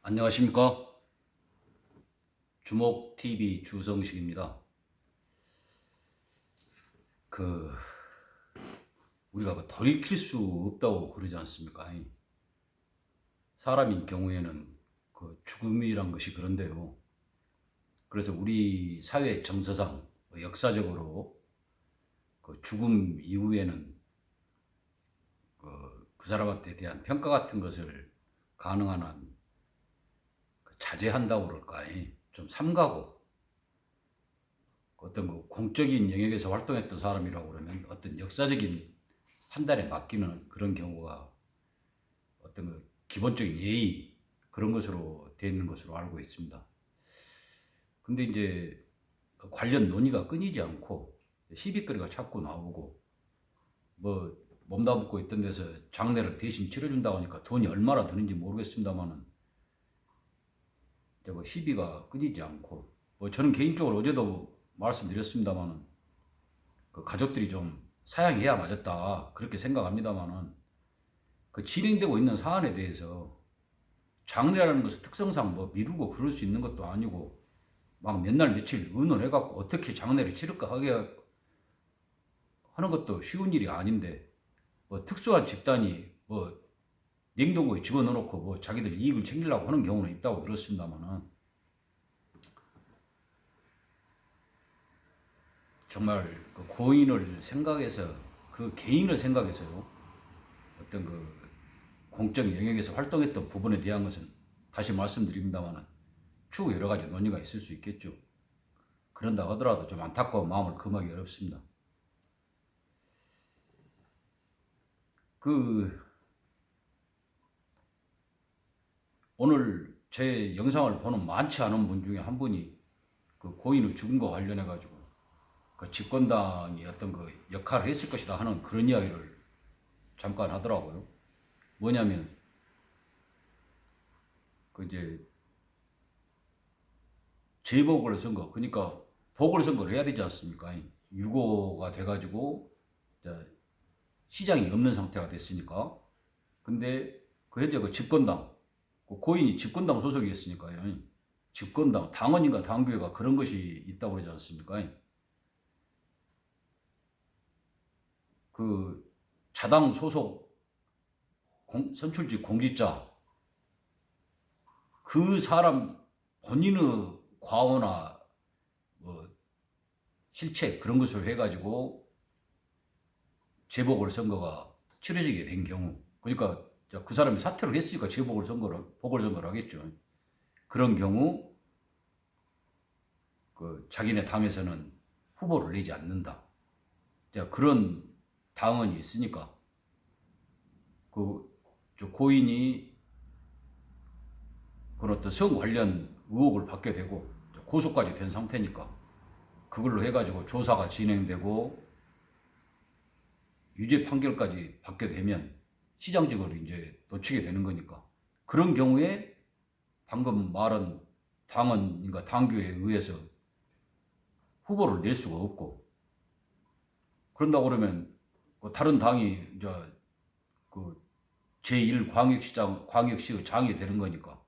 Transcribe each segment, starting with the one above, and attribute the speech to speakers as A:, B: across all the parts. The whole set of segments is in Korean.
A: 안녕하십니까? 주목TV 주성식입니다. 그 우리가 돌이킬 수 없다고 그러지 않습니까? 사람인 경우에는 죽음이란 것이 그런데요. 그래서 우리 사회 정서상 역사적으로 죽음 이후에는 그 사람한테 대한 평가 같은 것을 가능한 한 자제한다고 그럴까? 좀 삼가고 어떤 공적인 영역에서 활동했던 사람이라고 그러면 어떤 역사적인 판단에 맡기는 그런 경우가 어떤 기본적인 예의 그런 것으로 되어 있는 것으로 알고 있습니다. 근데 이제 관련 논의가 끊이지 않고 시비거리가 자꾸 나오고 뭐 몸담고 있던 데서 장례를 대신 치러준다고 하니까 돈이 얼마나 드는지 모르겠습니다만은 뭐 시비가 끊이지 않고 뭐 저는 개인적으로 어제도 말씀드렸습니다만은 그 가족들이 좀 사양해야 맞았다 그렇게 생각합니다만은 그 진행되고 있는 사안에 대해서 장례라는 것은 특성상 뭐 미루고 그럴 수 있는 것도 아니고 막 몇 날 며칠 의논해갖고 어떻게 장례를 치를까 하게 하는 것도 쉬운 일이 아닌데 뭐 특수한 집단이 뭐 냉동고에 집어넣어놓고 뭐 자기들 이익을 챙기려고 하는 경우는 있다고 들었습니다만은 정말 그 고인을 생각해서 그 개인을 생각해서요 어떤 공적 영역에서 활동했던 부분에 대한 것은 다시 말씀드립니다만은 추후 여러 가지 논의가 있을 수 있겠죠. 그런다 하더라도 좀 안타까운 마음을 금하기 어렵습니다. 그 오늘 제 영상을 보는 많지 않은 분 중에 한 분이 그 고인의 죽음과 관련해 가지고 그 집권당이 어떤 그 역할을 했을 것이다 하는 그런 이야기를 잠깐 하더라고요. 뭐냐면 그 이제 재보궐선거 그러니까 보궐선거를 해야 되지 않습니까? 유고가 돼가지고 시장이 없는 상태가 됐으니까. 근데 그 현재 그 집권당 그 고인이 집권당 소속이었으니까요. 집권당 당원인가 당규가 그런 것이 있다고 그러지 않습니까? 그 자당 소속 선출직 공직자 그 사람 본인의 과오나 뭐 실책 그런 것을 해가지고 재보궐선거가 치러지게 된 경우 그러니까 그 사람이 사퇴를 했으니까 보궐선거를 하겠죠. 그런 경우 그 자기네 당에서는 후보를 내지 않는다. 그런 당원이 있으니까 그 고인이 그런 어떤 성 관련 의혹을 받게 되고 고소까지 된 상태니까 그걸로 해가지고 조사가 진행되고 유죄 판결까지 받게 되면 시장직으로 이제 놓치게 되는 거니까 그런 경우에 방금 말한 당원인가 당규에 의해서 후보를 낼 수가 없고 그런다고 그러면 다른 당이 이제 그 제1광역시의 장이 되는 거니까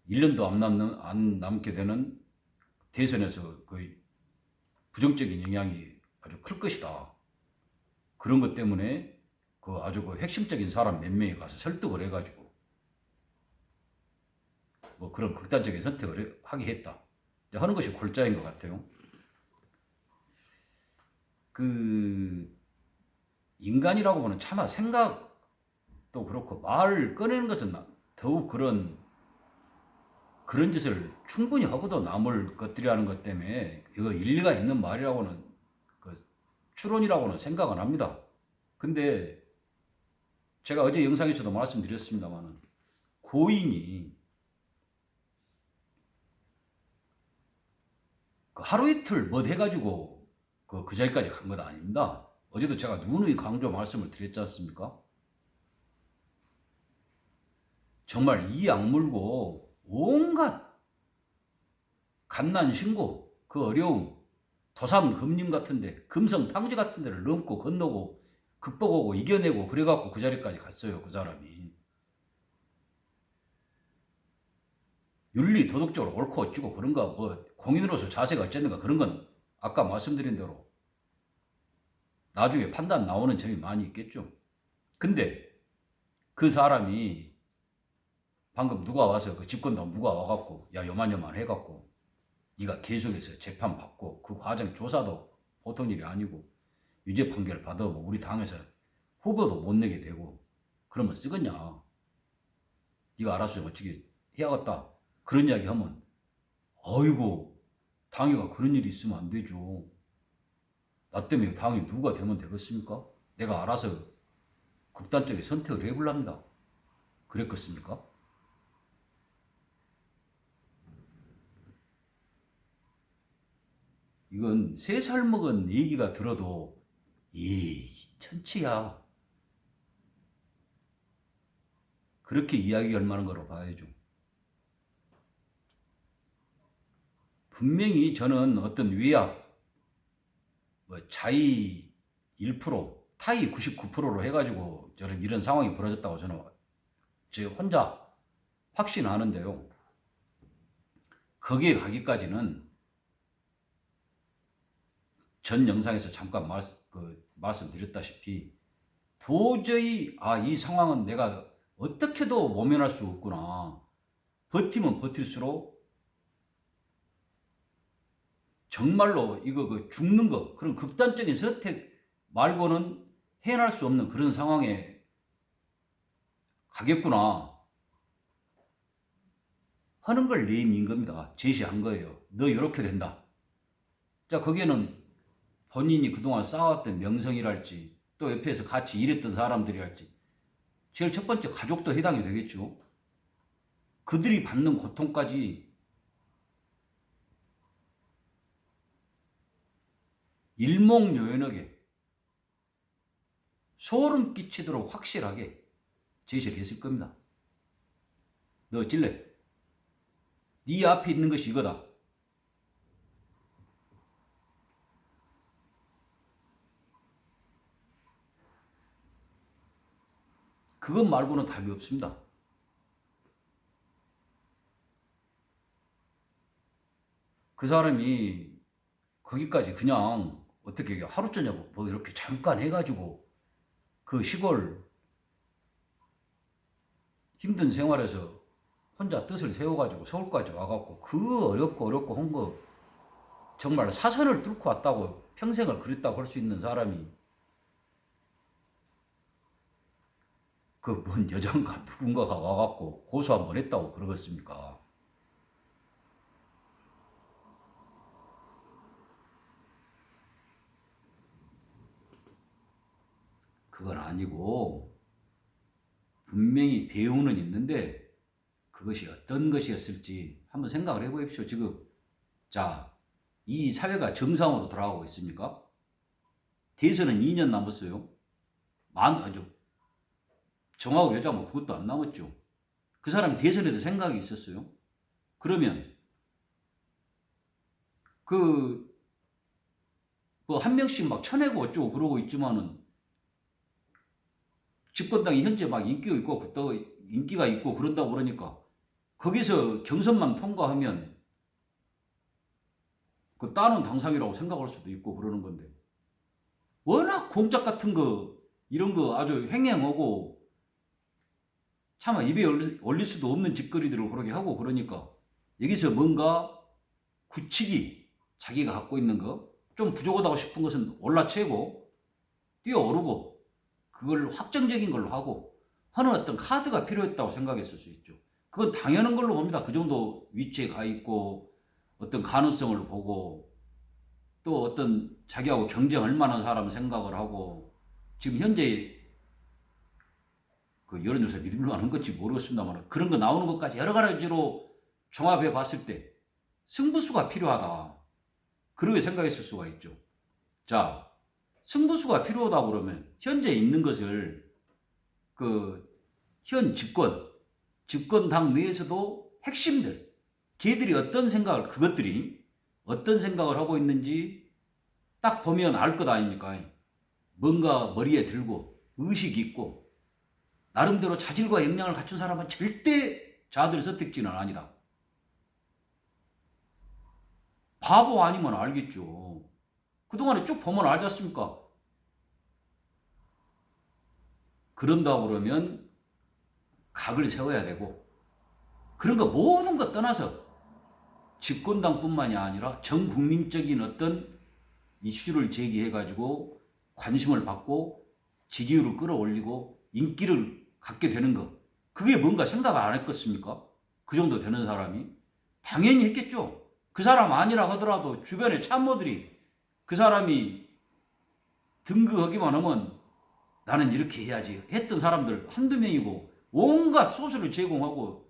A: 1년도 안 남게 되는 대선에서 그 부정적인 영향이 아주 클 것이다. 그런 것 때문에 그 아주 그 핵심적인 사람 몇 명이 가서 설득을 해가지고 뭐 그런 극단적인 선택을 하게 했다. 하는 것이 골자인 것 같아요. 그 인간이라고 보는 차마 생각도 그렇고 말을 꺼내는 것은 더욱 그런 짓을 충분히 하고도 남을 것들이라는 것 때문에 이거 일리가 있는 말이라고는 그 추론이라고는 생각은 합니다. 근데 제가 어제 영상에서도 말씀드렸습니다만 고인이 하루 이틀 뭐 해가지고 그 자리까지 간 건 아닙니다. 어제도 제가 누누이 강조 말씀을 드렸지 않습니까? 정말 이 악물고 온갖 갓난 신고 그 어려움 도산 금림 같은데 금성 탕지 같은 데를 넘고 건너고 극복하고 이겨내고 그래갖고 그 자리까지 갔어요. 그 사람이. 윤리 도덕적으로 옳고 어찌고 그런가 뭐 공인으로서 자세가 어쨌는가 그런 건 아까 말씀드린 대로 나중에 판단 나오는 점이 많이 있겠죠. 근데 그 사람이 방금 누가 와서 그 집권당 누가 와갖고 야 요만요만 해갖고 네가 계속해서 재판 받고 그 과정 조사도 보통 일이 아니고 유죄 판결 받아보고 우리 당에서 후보도 못 내게 되고 그러면 쓰겠냐. 네가 알아서 좀 어떻게 해야겠다. 그런 이야기 하면 어이구 당회가 그런 일이 있으면 안 되죠. 나 때문에 당이 누가 되면 되겠습니까? 내가 알아서 극단적인 선택을 해보랍니다. 그랬겠습니까? 이건 3살 먹은 얘기가 들어도 이 천치야. 그렇게 이야기할 만한 거로 봐야죠. 분명히 저는 어떤 외압, 뭐 자의 1%, 타의 99%로 해가지고 저는 이런 상황이 벌어졌다고 저는 제 혼자 확신하는데요. 거기에 가기까지는 전 영상에서 잠깐 말씀드렸다시피 도저히 이 상황은 내가 어떻게도 모면할 수 없구나. 버티면 버틸수록 정말로 이거 죽는 거 그런 극단적인 선택 말고는 해낼 수 없는 그런 상황에 가겠구나 하는 걸 내민 겁니다. 제시한 거예요. 너 이렇게 된다. 자, 거기에는 본인이 그동안 쌓아왔던 명성이랄지 또 옆에서 같이 일했던 사람들이랄지 제일 첫 번째 가족도 해당이 되겠죠. 그들이 받는 고통까지 일목요연하게 소름 끼치도록 확실하게 제시를 했을 겁니다. 너 어찔래? 네 앞에 있는 것이 이거다. 그것 말고는 답이 없습니다. 그 사람이 거기까지 그냥 어떻게 하루 저녁 뭐 이렇게 잠깐 해가지고 그 시골 힘든 생활에서 혼자 뜻을 세워가지고 서울까지 와갖고 그 어렵고 한 거 정말 사선을 뚫고 왔다고 평생을 그랬다고 할 수 있는 사람이 그 뭔 여장가 누군가가 와갖고 고소 한번 했다고 그러겠습니까? 그건 아니고 분명히 배우는 있는데 그것이 어떤 것이었을지 한번 생각을 해보십시오. 지금 자, 이 사회가 정상으로 돌아가고 있습니까? 대선은 2년 남았어요. 아주 정하고 여자면 그것도 안 남았죠. 그 사람이 대선에도 생각이 있었어요. 그러면 뭐 한 명씩 막 쳐내고 어쩌고 그러고 있지만은 집권당이 현재 막 인기가 있고 그런다고 그러니까 거기서 경선만 통과하면 그 따는 당상이라고 생각할 수도 있고 그러는 건데 워낙 공작 같은 거 이런 거 아주 횡행하고 차마 입에 올릴 수도 없는 짓거리들을 그렇게 하고 그러니까 여기서 뭔가 굳히기 자기가 갖고 있는 거 좀 부족하다고 싶은 것은 올라채고 뛰어오르고 그걸 확정적인 걸로 하고 하는 어떤 카드가 필요했다고 생각했을 수 있죠. 그건 당연한 걸로 봅니다. 그 정도 위치에 가 있고 어떤 가능성을 보고 또 어떤 자기하고 경쟁할 만한 사람 생각을 하고 지금 현재 그 여론조사 믿을 만한 건지 모르겠습니다만 그런 거 나오는 것까지 여러 가지로 종합해 봤을 때 승부수가 필요하다. 그렇게 생각했을 수가 있죠. 자, 승부수가 필요하다 그러면 현재 있는 것을 그 현 집권당 내에서도 핵심들 걔들이 그것들이 어떤 생각을 하고 있는지 딱 보면 알 것 아닙니까? 뭔가 머리에 들고 의식 있고 나름대로 자질과 역량을 갖춘 사람은 절대 자들 선택지는 아니다. 바보 아니면 알겠죠. 그동안에 쭉 보면 알지 않습니까? 그런다고 그러면 각을 세워야 되고, 그런 거 모든 거 떠나서 집권당뿐만이 아니라 전 국민적인 어떤 이슈를 제기해가지고 관심을 받고 지지율을 끌어올리고 인기를 갖게 되는 거, 그게 뭔가 생각을 안 했겠습니까? 그 정도 되는 사람이 당연히 했겠죠. 그 사람 아니라 하더라도 주변의 참모들이 그 사람이 등극하기만 하면 나는 이렇게 해야지 했던 사람들 한두 명이고, 온갖 소스를 제공하고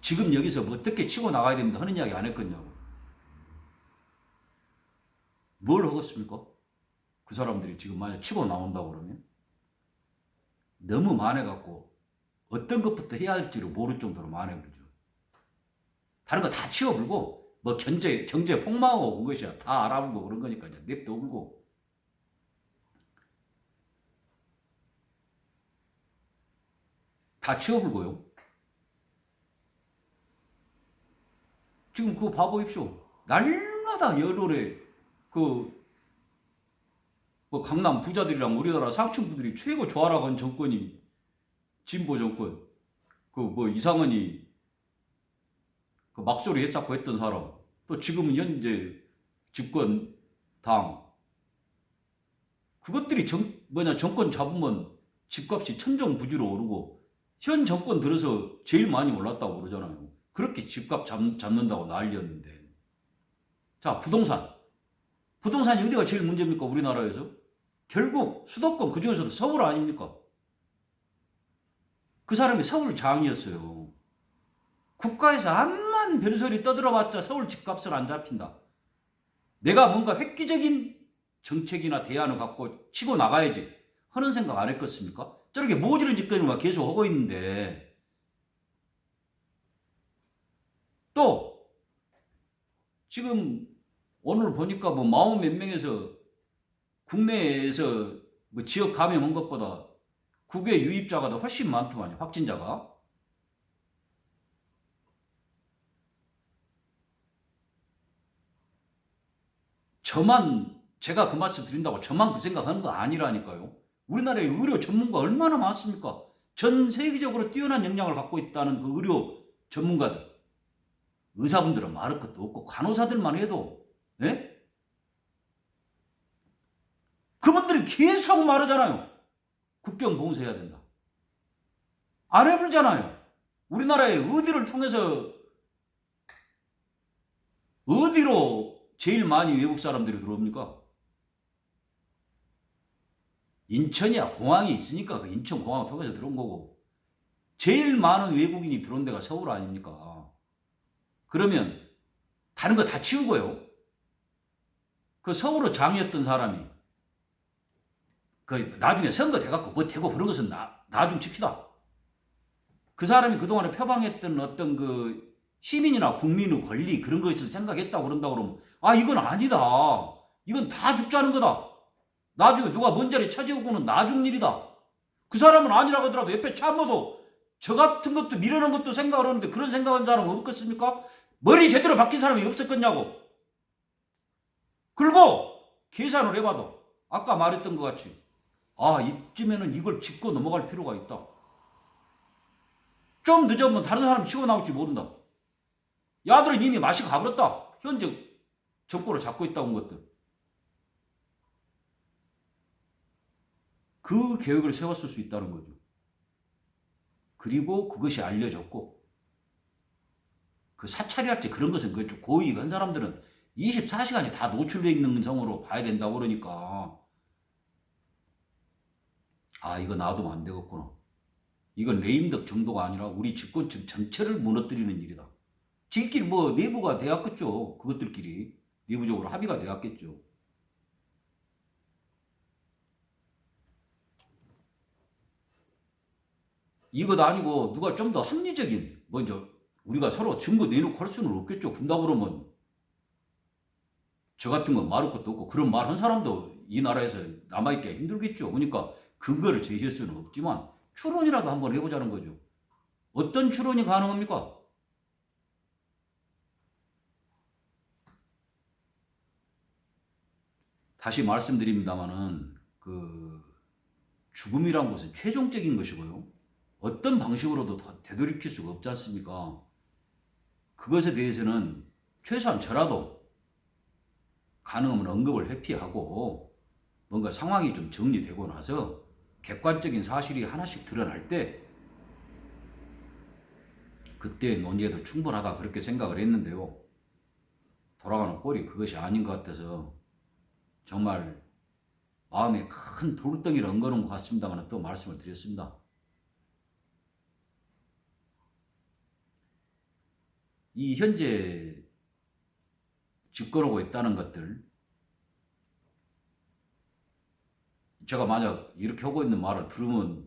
A: 지금 여기서 뭐 어떻게 치고 나가야 됩니다 하는 이야기 안 했거든요. 뭘 하겠습니까? 그 사람들이 지금 만약 치고 나온다고 그러면 너무 많아갖고 어떤 것부터 해야 할지를 모를 정도로 많아버리죠. 다른 거 다 치워불고 뭐 경제 폭망하고 온 것이야 다 알아보고 그런 거니까 이제 냅둬불고. 다 치워불고요. 지금 그거 봐보십시오. 날마다 여론에 뭐 강남 부자들이랑 우리나라 상층부들이 최고 좋아라고 한 정권이 진보 정권. 그 뭐 이상은이 그 막소리 했었고 했던 사람. 또 지금은 현재 집권 당. 그것들이 정권 잡으면 집값이 천정부지로 오르고 현 정권 들어서 제일 많이 올랐다고 그러잖아요. 그렇게 집값 잡는다고 난리였는데. 자, 부동산이 어디가 제일 문제입니까? 우리나라에서? 결국 수도권, 그중에서도 서울 아닙니까? 그 사람이 서울 장이었어요. 국가에서 암만 별소리 떠들어봤자 서울 집값은 안 잡힌다. 내가 뭔가 획기적인 정책이나 대안을 갖고 치고 나가야지 하는 생각 안 했겠습니까? 저렇게 모지른 짓거리만 계속 하고 있는데, 또 지금 오늘 보니까 뭐 40몇 명에서 국내에서 뭐 지역 감염한 것보다 국외 유입자가 더 훨씬 많더만요. 확진자가. 제가 그 말씀 드린다고 저만 그 생각하는 거 아니라니까요. 우리나라에 의료 전문가 얼마나 많습니까? 전 세계적으로 뛰어난 역량을 갖고 있다는 그 의료 전문가들. 의사분들은 말할 것도 없고 간호사들만 해도, 예? 그분들이 계속 말하잖아요. 국경 봉쇄해야 된다. 안 해불잖아요. 우리나라의 어디를 통해서 어디로 제일 많이 외국 사람들이 들어옵니까? 인천이야. 공항이 있으니까 그 인천 공항을 통해서 들어온 거고, 제일 많은 외국인이 들어온 데가 서울 아닙니까? 그러면 다른 거 다 치우고요. 그 서울의 장이었던 사람이 그 나중에 선거 돼갖고 뭐 되고 그런 것은 나중 칩시다. 그 사람이 그동안에 표방했던 어떤 그 시민이나 국민의 권리 그런 것을 생각했다고 그런다고 그러면, 아, 이건 아니다. 이건 다 죽자는 거다. 나중에 누가 먼 자리 차지하고는 나중 일이다. 그 사람은 아니라고 하더라도 옆에 참모도 저 같은 것도 미루는 것도 생각을 하는데 그런 생각한 사람은 없겠습니까? 머리 제대로 박힌 사람이 없었겠냐고. 그리고 계산을 해봐도 아까 말했던 것 같이, 아, 이쯤에는 이걸 짚고 넘어갈 필요가 있다. 좀 늦으면 다른 사람 치고 나올지 모른다. 야들은 이미 맛이 가버렸다. 현재 정권을 잡고 있다는 것들. 그 계획을 세웠을 수 있다는 거죠. 그리고 그것이 알려졌고, 그 사찰이랄지 그런 것은 그 좀 고위한 사람들은 24시간이 다 노출되어 있는 성으로 봐야 된다고 그러니까, 아, 이거 놔두면 안 되겠구나. 이건 레임덕 정도가 아니라 우리 집권층 전체를 무너뜨리는 일이다. 지들끼리 뭐 내부가 되었겠죠. 그것들끼리 내부적으로 합의가 되었겠죠. 이것 아니고 누가 좀 더 합리적인, 먼저 우리가 서로 증거 내놓고 할 수는 없겠죠. 군다 그러면 저 같은 건 말할 것도 없고, 그런 말 한 사람도 이 나라에서 남아있기가 힘들겠죠. 그러니까 근거를 제시할 수는 없지만 추론이라도 한번 해보자는 거죠. 어떤 추론이 가능합니까? 다시 말씀드립니다마는 죽음이란 것은 최종적인 것이고요. 어떤 방식으로도 되돌이킬 수가 없지 않습니까? 그것에 대해서는 최소한 저라도 가능하면 언급을 회피하고 뭔가 상황이 좀 정리되고 나서 객관적인 사실이 하나씩 드러날 때 그때 논의해도 충분하다 그렇게 생각을 했는데요. 돌아가는 꼴이 그것이 아닌 것 같아서 정말 마음에 큰 돌덩이를 얹어놓은 것 같습니다만 또 말씀을 드렸습니다. 이 현재 집권하고 있다는 것들, 제가 만약 이렇게 하고 있는 말을 들으면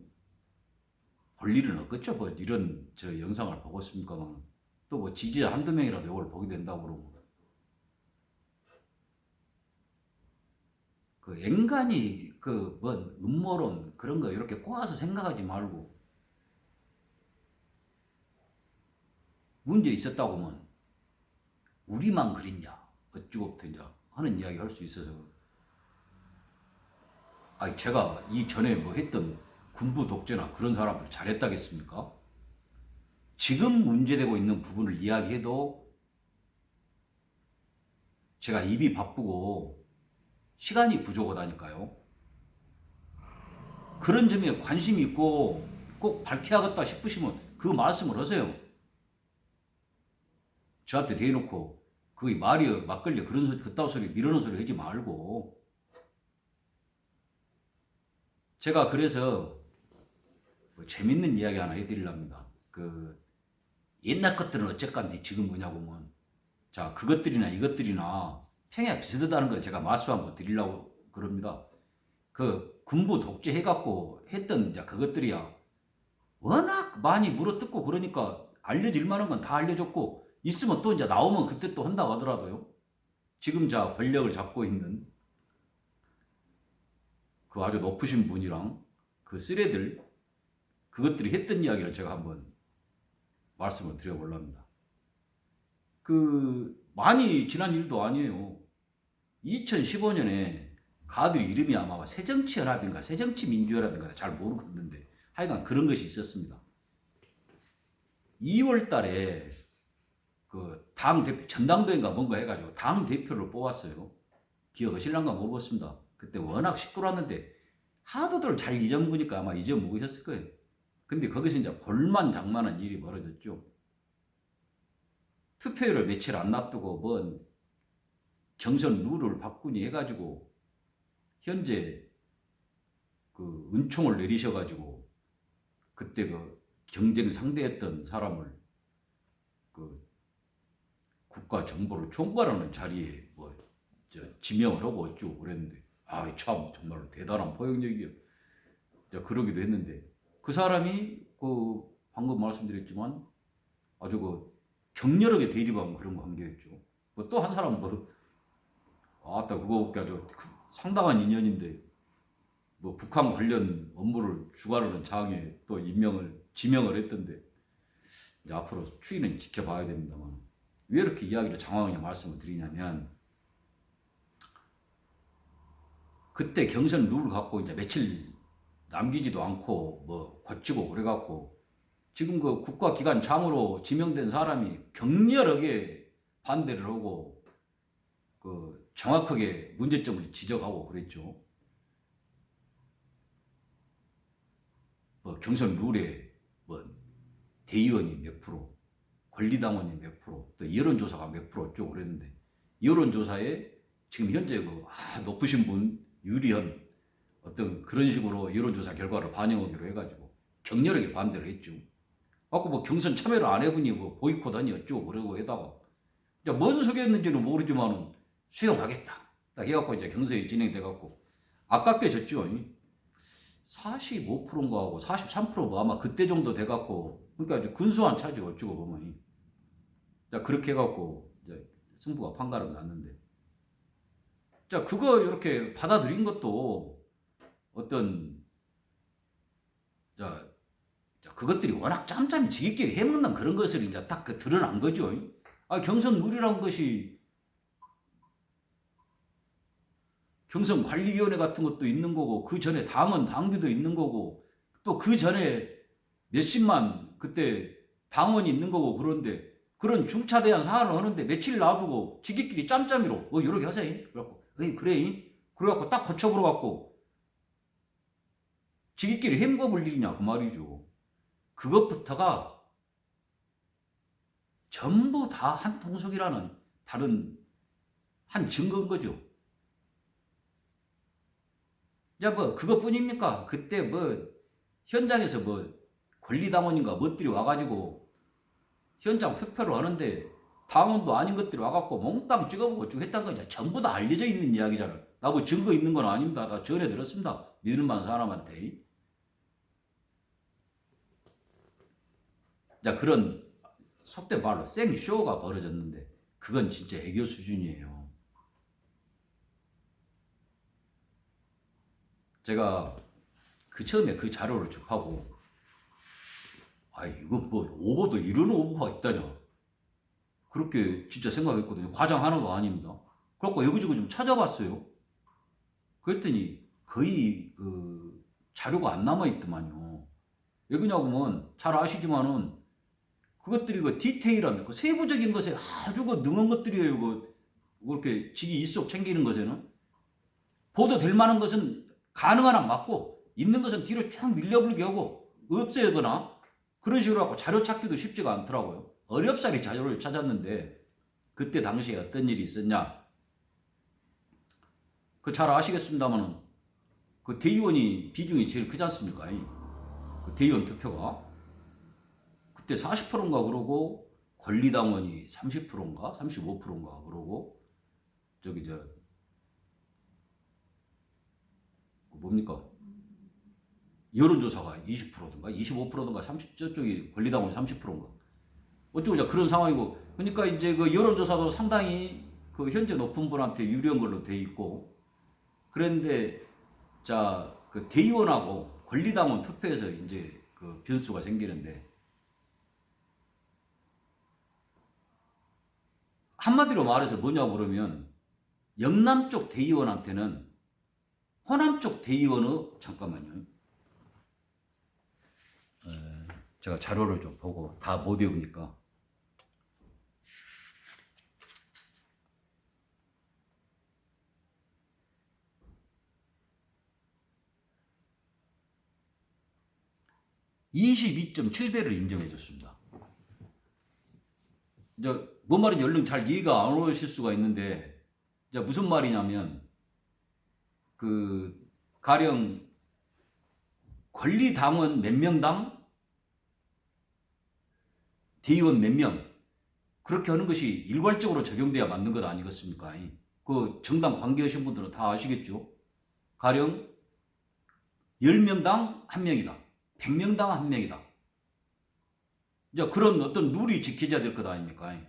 A: 볼 일은 없겠죠. 뭐 이런 저 영상을 보고 있습니까만 또 뭐 지지자 한두 명이라도 이걸 보게 된다고 그러고 그 앵간히 뭐 음모론 그런 거 이렇게 꼬아서 생각하지 말고 문제 있었다고 하면 우리만 그랬냐 어쩌고부터 이제 하는 이야기 할 수 있어서 아니 제가 이전에 뭐 했던 군부 독재나 그런 사람들 잘했다겠습니까? 지금 문제되고 있는 부분을 이야기해도 제가 입이 바쁘고 시간이 부족하다니까요. 그런 점에 관심이 있고 꼭 밝혀야겠다 싶으시면 그 말씀을 하세요. 저한테 대놓고 그게 말이여 막걸리 그런 소리 그따위 소리 미루는 소리 하지 말고 제가 그래서 뭐 재밌는 이야기 하나 해드리랍니다. 옛날 것들은 어쨌건데 지금 뭐냐고 하면 자 그것들이나 이것들이나 평야 비슷하다는 걸 제가 말씀 한번 드리려고 그럽니다. 군부 독재 해갖고 했던 이제 그것들이야 워낙 많이 물어뜯고 그러니까 알려질 만한 건 다 알려줬고 있으면 또 이제 나오면 그때 또 한다고 하더라도요. 지금 자 권력을 잡고 있는 그 아주 높으신 분이랑 그 쓰레들 그것들이 했던 이야기를 제가 한번 말씀을 드려보려 합니다. 많이 지난 일도 아니에요. 2015년에 가들 이름이 아마 새정치연합인가 새정치민주연합인가 잘 모르겠는데 하여간 그런 것이 있었습니다. 2월 달에 당 대표 전당도인가 뭔가 해가지고 당 대표를 뽑았어요. 기억하실란가 모르겠습니다. 그때 워낙 시끄러웠는데 하도들 잘 잊어먹으니까 아마 잊어먹으셨을 거예요. 근데 거기서 이제 볼만장만한 일이 벌어졌죠. 투표율을 며칠 안 놔두고 뭔 경선 룰을 바꾸니 해가지고 현재 은총을 내리셔가지고 그때 경쟁 상대했던 사람을 국가 정보를 총괄하는 자리에 지명을 하고 어쩌고 그랬는데 참 정말 대단한 포용력이요. 그러기도 했는데 그 사람이 방금 말씀드렸지만 아주 격렬하게 대립한 그런 관계였죠. 또 한 사람 그거 아주 상당한 인연인데 북한 관련 업무를 주관하는 장에 또 지명을 했던데 이제 앞으로 추이는 지켜봐야 됩니다만 왜 이렇게 이야기를 장황하게 말씀을 드리냐면 그때 경선 룰을 갖고 이제 며칠 남기지도 않고 거치고 그래갖고 지금 국가기관 장으로 지명된 사람이 격렬하게 반대를 하고 정확하게 문제점을 지적하고 그랬죠. 경선 룰에 대의원이 몇 프로, 권리당원이 몇 프로, 또 여론조사가 몇 프로 쭉 그랬는데 여론조사에 지금 현재 높으신 분 유리한 어떤 그런 식으로 여론조사 결과를 반영하기로 해가지고 격렬하게 반대를 했죠. 경선 참여를 안 해보니 보이콧하니 어쩌고 그러고 해다가 뭔 소리였는지는 모르지만은 수용하겠다. 딱 해갖고 이제 경선이 진행돼갖고 아깝게 졌죠. 45%인가 하고 43% 아마 그때 정도 돼갖고 그러니까 근소한 차지 어쩌고 보면 그렇게 해갖고 이제 승부가 판가름 났는데 그거 이렇게 받아들인 것도 어떤 그것들이 워낙 짬짬이 지기끼리 해먹는 그런 것을 이제 딱 드러난 거죠. 경선 룰이라는 것이 경선관리위원회 같은 것도 있는 거고, 그 전에 당원 당규도 있는 거고, 또 그 전에 몇십만 그때 당원이 있는 거고. 그런데 그런 중차대한 사안을 하는데 며칠 놔두고 지기끼리 짬짬이로 요렇게 하세요. 그래갖고 그래. 그래갖고 딱 거쳐버려갖고 지기끼리 헹궈볼 일이냐 그 말이죠. 그것부터가 전부 다 한통속이라는 다른 한 증거인 거죠. 야, 뭐 그것뿐입니까? 그때 뭐 현장에서 뭐 권리당원인가 뭐들이 와가지고 현장 투표를 하는데 당원도 아닌 것들이 와갖고 몽땅 찍어보고 쭉 했다는 거 전부 다 알려져 있는 이야기잖아요. 나 뭐 증거 있는 건 아닙니다. 나 전에 들었습니다. 믿을 만한 사람한테. 자, 그런 속된 말로 생쇼가 벌어졌는데 그건 진짜 애교 수준이에요. 제가 그 처음에 그 자료를 접하고 이거 뭐 오보도 이런 오보가 있다냐 그렇게 진짜 생각했거든요. 과장 하나도 아닙니다. 그래갖고 여기저기 좀 찾아봤어요. 그랬더니 거의 그 자료가 안 남아있더만요. 왜 그러냐면 잘 아시지만은 그것들이 그 디테일한 그 세부적인 것에 아주 그 능한 것들이에요. 그렇게 지기 일속 챙기는 것에는 보도될 만한 것은 가능한 한 맞고 있는 것은 뒤로 쭉 밀려불게 하고 없애거나 그런 식으로 하고 자료 찾기도 쉽지가 않더라고요. 어렵사리 자료를 찾았는데 그때 당시에 어떤 일이 있었냐? 그 잘 아시겠습니다만은 그 대의원이 비중이 제일 크지 않습니까? 그 대의원 투표가 그때 40%인가 그러고 권리당원이 30%인가 35%인가 그러고 저기 뭡니까? 여론조사가 20%든가 25%든가 30 저쪽이 권리당원이 30%인가 어쩌고 그런 상황이고 그러니까 이제 그 여론조사도 상당히 그 현재 높은 분한테 유리한 걸로 돼 있고 그런데 그 대의원하고 권리당원 투표에서 이제 그 변수가 생기는데 한마디로 말해서 뭐냐고 그러면 영남 쪽 대의원한테는 호남 쪽 대의원의 잠깐만요. 제가 자료를 좀 보고 다 못 외우니까. (22.7배를) 인정해 줬습니다. 뭔 말인지 얼른 잘 이해가 안 오실 수가 있는데 무슨 말이냐면 가령 권리당원 몇 명당 대의원 몇 명 그렇게 하는 것이 일괄적으로 적용돼야 맞는 것 아니겠습니까? 그 정당 관계하신 분들은 다 아시겠죠? 가령 10명당 1명이다. 100명당 1명이다. 그런 어떤 룰이 지켜져야 될 것 아닙니까?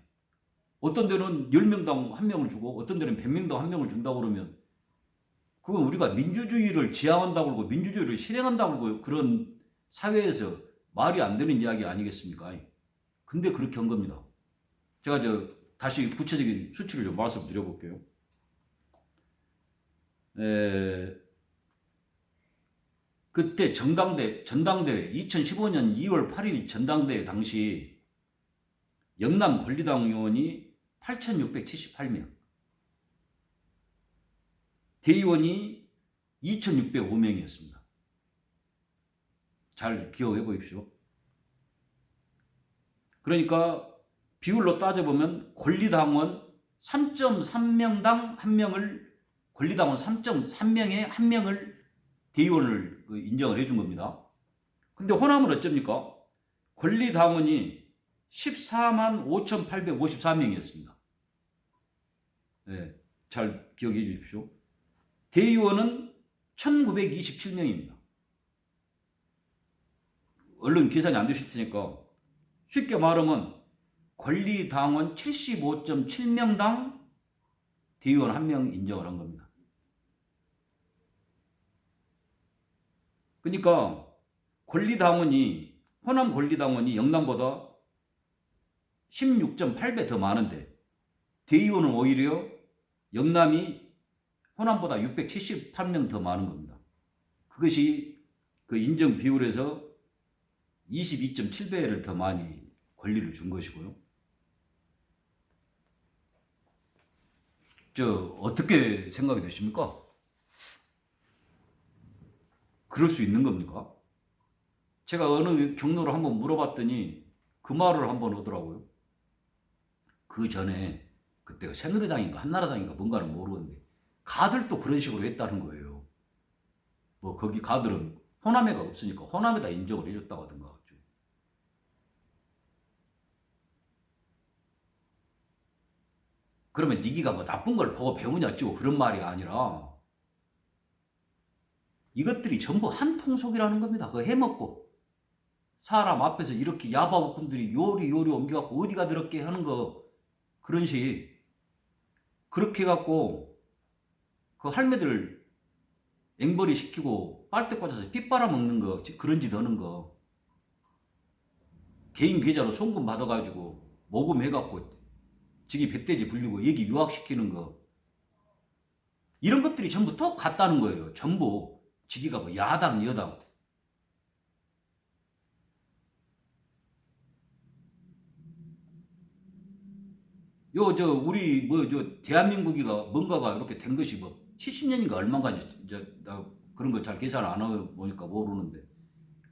A: 어떤 데는 10명당 1명을 주고 어떤 데는 100명당 1명을 준다고 그러면 그건 우리가 민주주의를 지향한다고 그러고 민주주의를 실행한다고 그러고 그런 사회에서 말이 안 되는 이야기 아니겠습니까? 근데 그렇게 한 겁니다. 제가 다시 구체적인 수치를 좀 말씀드려볼게요. 그때 전당대회 2015년 2월 8일 전당대회 당시 영남 권리당 의원이 8,678명, 대의원이 2,605명이었습니다. 잘 기억해 보십시오. 그러니까 비율로 따져보면 권리당원 3.3명당 1명을 권리당원 3.3명에 1명을 대의원을 인정을 해준 겁니다. 근데 호남은 어쩝니까? 권리당원이 14만 5,854명이었습니다. 네, 잘 기억해 주십시오. 대의원은 1,927명입니다. 얼른 계산이 안 되실 테니까 쉽게 말하면 권리당원 75.7명당 대의원 1명 인정을 한 겁니다. 그러니까 호남 권리당원이 영남보다 16.8배 더 많은데 대의원은 오히려 영남이 호남보다 678명 더 많은 겁니다. 그것이 그 인정 비율에서 22.7배를 더 많이 권리를 준 것이고요. 어떻게 생각이 되십니까? 그럴 수 있는 겁니까? 제가 어느 경로를 한번 물어봤더니 그 말을 한번 하더라고요. 그 전에 그때가 새누리당인가 한나라당인가 뭔가는 모르겠는데 가들도 그런 식으로 했다는 거예요. 뭐 거기 가들은 호남에가 없으니까 호남에다 인정을 해줬다고 하던가. 그러면 니기가 뭐 나쁜 걸 보고 배우냐 어쩌고 그런 말이 아니라 이것들이 전부 한 통속이라는 겁니다. 그거 해먹고 사람 앞에서 이렇게 야바오꾼들이 요리 옮겨갖고 어디가 더럽게 하는 거 그런 식 그렇게 해갖고 그 할매들 앵벌이 시키고 빨대 꽂아서 피 빨아먹는 거 그런 짓 하는 거 개인 계좌로 송금 받아가지고 모금해갖고 지기 백돼지 불리고 얘기 유학시키는 거 이런 것들이 전부 똑같다는 거예요. 전부 지기가 뭐 야당 여당 우리 대한민국이가 뭔가가 이렇게 된 것이 뭐 70년인가 얼마인가 나 그런 거 잘 계산 안 하고 보니까 모르는데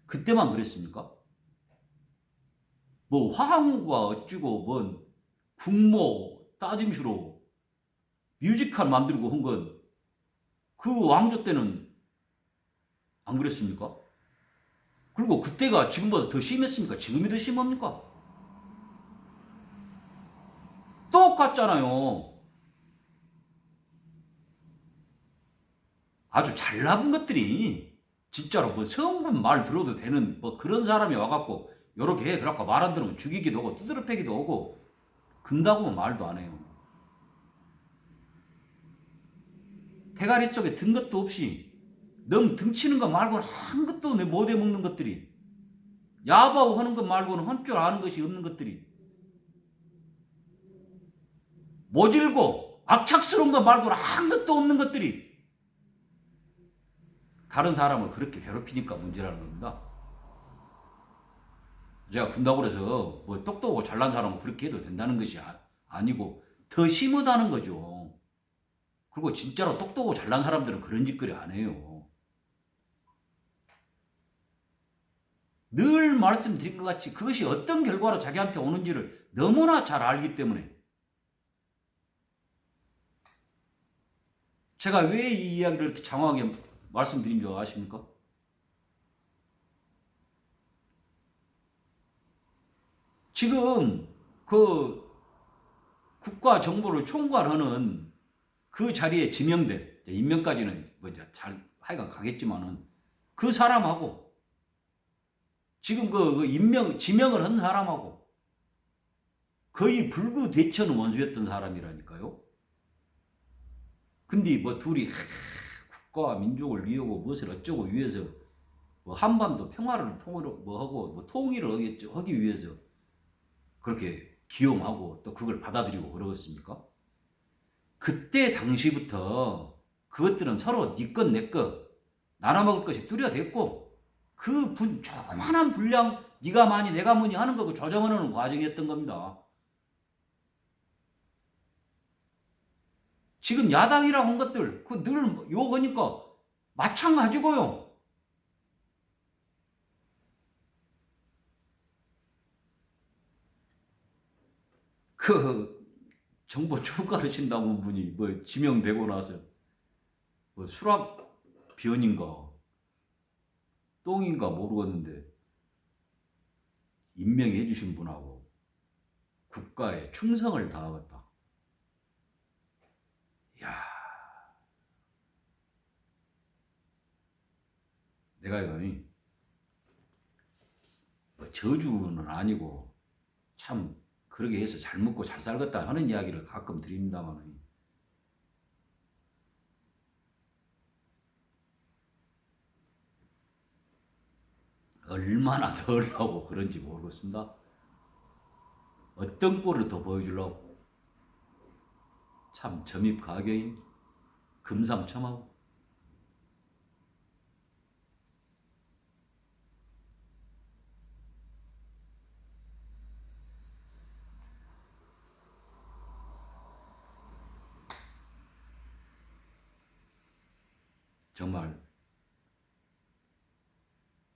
A: 그때만 그랬습니까? 뭐 화항우가 어찌고 뭔 국모 따짐시로 뮤지컬 만들고 한 건 그 왕조 때는 안 그랬습니까? 그리고 그때가 지금보다 더 심했습니까? 지금이 더 심합니까? 똑같잖아요. 아주 잘 나쁜 것들이 진짜로 뭐 성분 말 들어도 되는 뭐 그런 사람이 와갖고 요렇게 해 그래갖고 말 안 들으면 죽이기도 하고 두드려 패기도 하고 근다고는 말도 안 해요. 대가리 속에 든 것도 없이 너무 등치는 거 말고는 한 것도 못 해먹는 것들이 야바오 하는 것 말고는 할 줄 아는 것이 없는 것들이 모질고 악착스러운 것 말고는 한 것도 없는 것들이 다른 사람을 그렇게 괴롭히니까 문제라는 겁니다. 제가 군다고 해서 뭐 똑똑하고 잘난 사람은 그렇게 해도 된다는 것이 아니고 더 심하다는 거죠. 그리고 진짜로 똑똑하고 잘난 사람들은 그런 짓거리 안 해요. 늘 말씀드린 것 같이 그것이 어떤 결과로 자기한테 오는지를 너무나 잘 알기 때문에 제가 왜 이 이야기를 이렇게 장황하게 말씀드린 줄 아십니까? 지금 그 국가 정보를 총괄하는 그 자리에 지명된 임명까지는 뭐 잘 하여간 가겠지만은 그 사람하고 지금 그 지명을 한 사람하고 거의 불구대천 원수였던 사람이라니까요. 근데 뭐 둘이 국가와 민족을 위하고 무엇을 어쩌고 위해서 뭐 한반도 평화를 통일을 하기 위해서 그렇게 기용하고 또 그걸 받아들이고 그러겠습니까? 그때 당시부터 그것들은 서로 네 것 내 것 나눠 먹을 것이 뚜렷했고 그 조그만한 분량 네가 많이 내가 뭐니 하는 거 그 조정하는 과정이었던 겁니다. 지금 야당이라고 한 것들 그 늘 욕하니까 마찬가지고요. 그 정보 총괄하신다는 분이 뭐 지명되고 나서 뭐 수락 비언인가 똥인가 모르겠는데 임명해 주신 분하고 국가에 충성을 다하겠다. 야, 내가 이거니 뭐 저주는 아니고 참 그러게 해서 잘 먹고 잘 살겠다 하는 이야기를 가끔 드립니다만 얼마나 더 하려고 그런지 모르겠습니다. 어떤 꼴을 더 보여주려고 참 점입 가경인 금상첨화고. 정말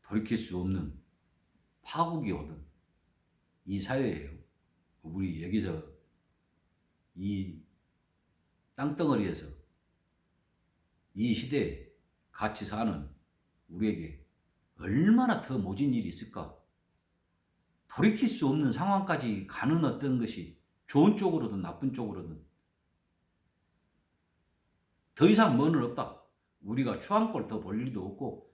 A: 돌이킬 수 없는 파국이 오던 이 사회예요. 우리 여기서 이 땅덩어리에서 이 시대에 같이 사는 우리에게 얼마나 더 모진 일이 있을까? 돌이킬 수 없는 상황까지 가는 어떤 것이 좋은 쪽으로든 나쁜 쪽으로든 더 이상 뭐는 없다. 우리가 추한골 더 볼 일도 없고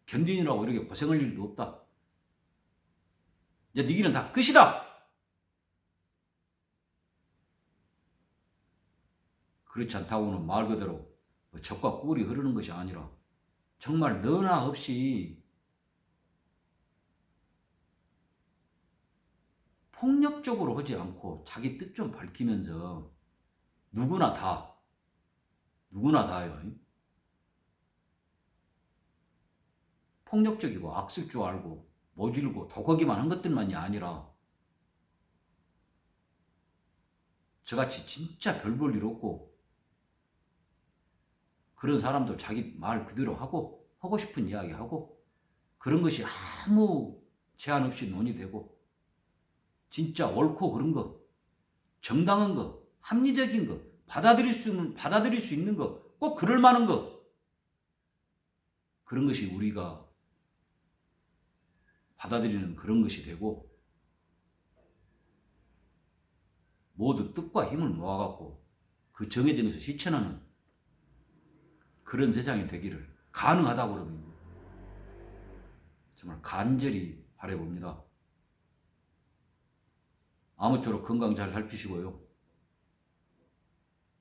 A: 견딘이라고 이렇게 고생할 일도 없다. 이제 네 길은 다 끝이다. 그렇지 않다고는 말 그대로 적과 꿀이 흐르는 것이 아니라 정말 너나 없이 폭력적으로 하지 않고 자기 뜻 좀 밝히면서 누구나 다요. 폭력적이고 악쓸 줄 알고 모질고 독하기만 한 것들만이 아니라 저같이 진짜 별 볼 일 없고 그런 사람도 자기 말 그대로 하고 하고 싶은 이야기 하고 그런 것이 아무 제한 없이 논의되고 진짜 옳고 그른 거 정당한 거 합리적인 거 받아들일 수 있는 거 꼭 그럴 만한 거 그런 것이 우리가 받아들이는 그런 것이 되고 모두 뜻과 힘을 모아갖고 그 정해진 것을 실천하는 그런 세상이 되기를 가능하다고 그러면 정말 간절히 바라봅니다. 아무쪼록 건강 잘 살피시고요.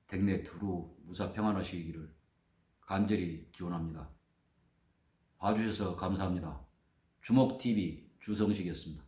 A: 댁내 두루 무사 평안하시기를 간절히 기원합니다. 봐주셔서 감사합니다. 주목TV 주성식이었습니다.